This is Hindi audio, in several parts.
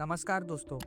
नमस्कार दोस्तों।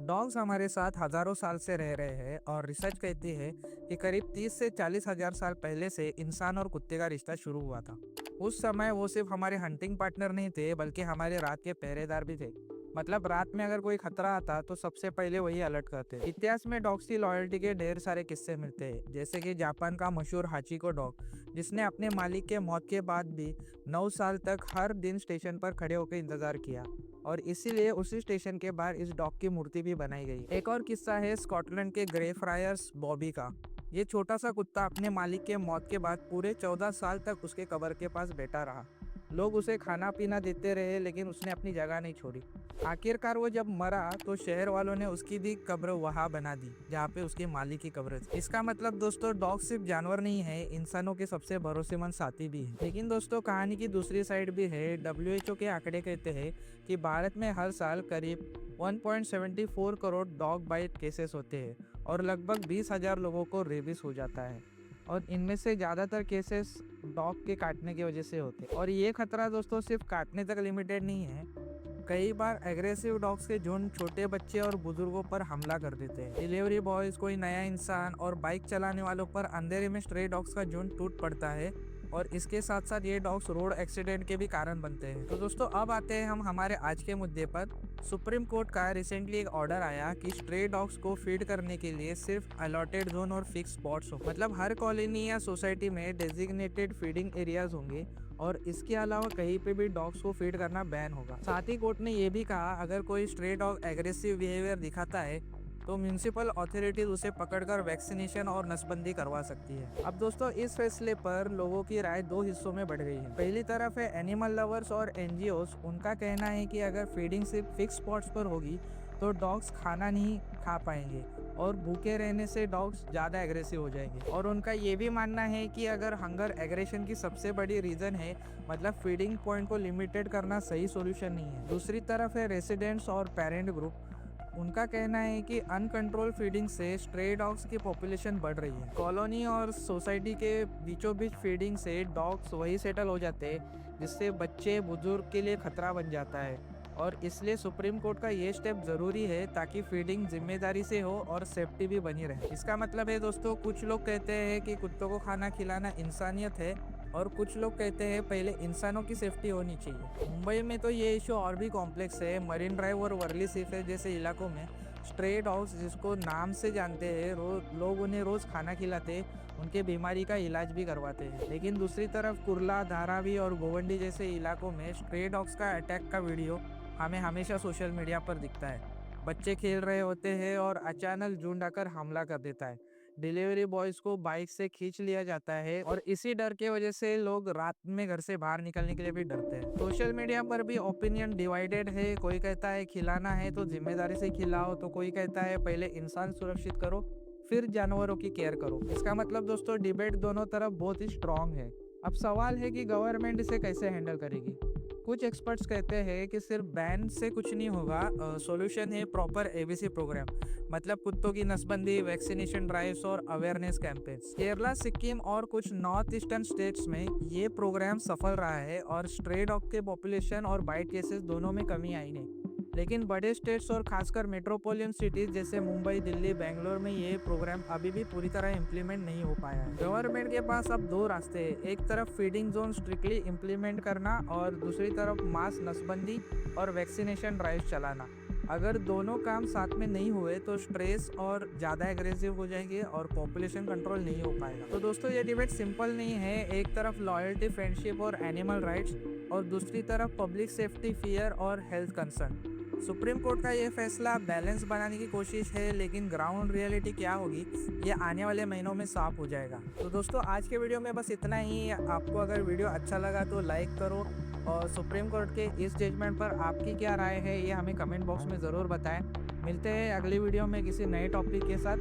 डॉग्स हमारे साथ हजारों साल से रह रहे हैं और रिसर्च कहती है कि करीब 30 से 40 हजार साल पहले से इंसान और कुत्ते का रिश्ता शुरू हुआ था। उस समय वो सिर्फ हमारे हंटिंग पार्टनर नहीं थे बल्कि हमारे रात के पहरेदार भी थे। मतलब रात में अगर कोई खतरा आता तो सबसे पहले वही अलर्ट करते। इतिहास में डॉग्स की लॉयल्टी के ढेर सारे किस्से मिलते हैं, जैसे कि जापान का मशहूर हाचिको डॉग, जिसने अपने मालिक के मौत के बाद भी 9 साल तक हर दिन स्टेशन पर खड़े होकर इंतजार किया और इसीलिए उसी स्टेशन के बाहर इस डॉग की मूर्ति भी बनाई गई। एक और किस्सा है स्कॉटलैंड के ग्रे फ्रायर्स बॉबी का। ये छोटा सा कुत्ता अपने मालिक के मौत के बाद पूरे 14 साल तक उसके कब्र के पास बैठा रहा। लोग उसे खाना पीना देते रहे लेकिन उसने अपनी जगह नहीं छोड़ी। आखिरकार वो जब मरा तो शहर वालों ने उसकी भी कब्र वहां बना दी जहाँ पे उसके मालिक की कब्र थी। इसका मतलब दोस्तों, डॉग सिर्फ जानवर नहीं है, इंसानों के सबसे भरोसेमंद साथी भी है। लेकिन दोस्तों, कहानी की दूसरी साइड भी है। WHO के आंकड़े कहते हैं कि भारत में हर साल करीब 1.74 करोड़ डॉग बाइट केसेस होते हैं और लगभग 20,000 लोगों को रेबिस हो जाता है और इनमें से ज़्यादातर केसेस डॉग के काटने की वजह से होते हैं। और ये खतरा दोस्तों सिर्फ काटने तक लिमिटेड नहीं है। कई बार एग्रेसिव डॉग्स के झुंड छोटे बच्चे और बुजुर्गों पर हमला कर देते हैं। डिलीवरी बॉयज, कोई नया इंसान और बाइक चलाने वालों पर अंधेरे में स्ट्रे डॉग्स का झुंड टूट पड़ता है और इसके साथ साथ ये डॉग्स रोड एक्सीडेंट के भी कारण बनते हैं। तो दोस्तों, अब आते हैं हम हमारे आज के मुद्दे पर। सुप्रीम कोर्ट का रिसेंटली एक ऑर्डर आया कि स्ट्रे डॉग्स को फीड करने के लिए सिर्फ अलॉटेड जोन और फिक्स स्पॉट्स हो। मतलब हर कॉलोनी या सोसाइटी में डेजिग्नेटेड फीडिंग एरियाज होंगे और इसके अलावा कहीं पे भी डॉग्स को फीड करना बैन होगा। साथ ही कोर्ट ने यह भी कहा, अगर कोई स्ट्रे डॉग एग्रेसिव बिहेवियर दिखाता है तो म्यूनिसिपल अथॉरिटीज उसे पकड़कर वैक्सीनेशन और नसबंदी करवा सकती है। अब दोस्तों, इस फैसले पर लोगों की राय दो हिस्सों में बढ़ गई है। पहली तरफ है एनिमल लवर्स और NGOs। उनका कहना है कि अगर फीडिंग सिर्फ फिक्स स्पॉट्स पर होगी तो डॉग्स खाना नहीं खा पाएंगे और भूखे रहने से डॉग्स ज़्यादा एग्रेसिव हो जाएंगे। और उनका ये भी मानना है कि अगर हंगर एग्रेशन की सबसे बड़ी रीज़न है, मतलब फीडिंग पॉइंट को लिमिटेड करना सही सॉल्यूशन नहीं है। दूसरी तरफ है रेसिडेंट्स और पेरेंट ग्रुप। उनका कहना है कि अनकंट्रोल फीडिंग से स्ट्रे डॉग्स की पॉपुलेशन बढ़ रही है। कॉलोनी और सोसाइटी के बीचों बीच फीडिंग से डॉग्स वही सेटल हो जाते हैं जिससे बच्चे बुजुर्ग के लिए खतरा बन जाता है और इसलिए सुप्रीम कोर्ट का ये स्टेप ज़रूरी है ताकि फीडिंग जिम्मेदारी से हो और सेफ्टी भी बनी रहे। इसका मतलब है दोस्तों, कुछ लोग कहते हैं कि कुत्तों को खाना खिलाना इंसानियत है और कुछ लोग कहते हैं पहले इंसानों की सेफ्टी होनी चाहिए। मुंबई में तो ये इशू और भी कॉम्प्लेक्स है। मरीन ड्राइव और वर्ली सीफेज जैसे इलाकों में स्ट्रे डॉग्स, जिसको नाम से जानते हैं, लोग उन्हें रोज़ खाना खिलाते, उनके बीमारी का इलाज भी करवाते हैं। लेकिन दूसरी तरफ कुर्ला, धारावी और गोवंडी जैसे इलाकों में स्ट्रे डॉग्स का अटैक का वीडियो हमें हमेशा सोशल मीडिया पर दिखता है। बच्चे खेल रहे होते हैं और अचानक झुंड आकर हमला कर देता है। डिलीवरी बॉयज को बाइक से खींच लिया जाता है और इसी डर के वजह से लोग रात में घर से बाहर निकलने के लिए भी डरते हैं। सोशल मीडिया पर भी ओपिनियन डिवाइडेड है। कोई कहता है खिलाना है तो जिम्मेदारी से खिलाओ, तो कोई कहता है पहले इंसान सुरक्षित करो फिर जानवरों की केयर करो। इसका मतलब दोस्तों, डिबेट दोनों तरफ बहुत ही स्ट्रांग है। अब सवाल है कि गवर्नमेंट इसे कैसे हैंडल करेगी। कुछ एक्सपर्ट्स कहते हैं कि सिर्फ बैन से कुछ नहीं होगा, सॉल्यूशन है प्रॉपर ABC प्रोग्राम, मतलब कुत्तों की नसबंदी, वैक्सीनेशन ड्राइव्स और अवेयरनेस कैंपेन्स। केरला, सिक्किम और कुछ नॉर्थ ईस्टर्न स्टेट्स में ये प्रोग्राम सफल रहा है और स्ट्रे डॉग के पॉपुलेशन और बाइट केसेस दोनों में कमी आई नहीं। लेकिन बड़े स्टेट्स और खासकर मेट्रोपॉलिटन सिटीज जैसे मुंबई, दिल्ली, बेंगलोर में ये प्रोग्राम अभी भी पूरी तरह इम्प्लीमेंट नहीं हो पाया है। गवर्नमेंट के पास अब दो रास्ते हैं, एक तरफ फीडिंग जोन स्ट्रिक्टली इम्प्लीमेंट करना और दूसरी तरफ मास नसबंदी और वैक्सीनेशन ड्राइव चलाना। अगर दोनों काम साथ में नहीं हुए तो स्ट्रेस और ज़्यादा एग्रेसिव हो जाएंगे और पॉपुलेशन कंट्रोल नहीं हो पाएगा। तो दोस्तों, ये डिबेट सिंपल नहीं है। एक तरफ लॉयल्टी, फ्रेंडशिप और एनिमल राइट्स और दूसरी तरफ पब्लिक सेफ्टी, फियर और हेल्थ कंसर्न। सुप्रीम कोर्ट का ये फैसला बैलेंस बनाने की कोशिश है, लेकिन ग्राउंड रियलिटी क्या होगी ये आने वाले महीनों में साफ हो जाएगा। तो दोस्तों, आज के वीडियो में बस इतना ही। आपको अगर वीडियो अच्छा लगा तो लाइक करो और सुप्रीम कोर्ट के इस जजमेंट पर आपकी क्या राय है ये हमें कमेंट बॉक्स में ज़रूर बताएं। मिलते हैं अगली वीडियो में किसी नए टॉपिक के साथ।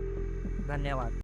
धन्यवाद।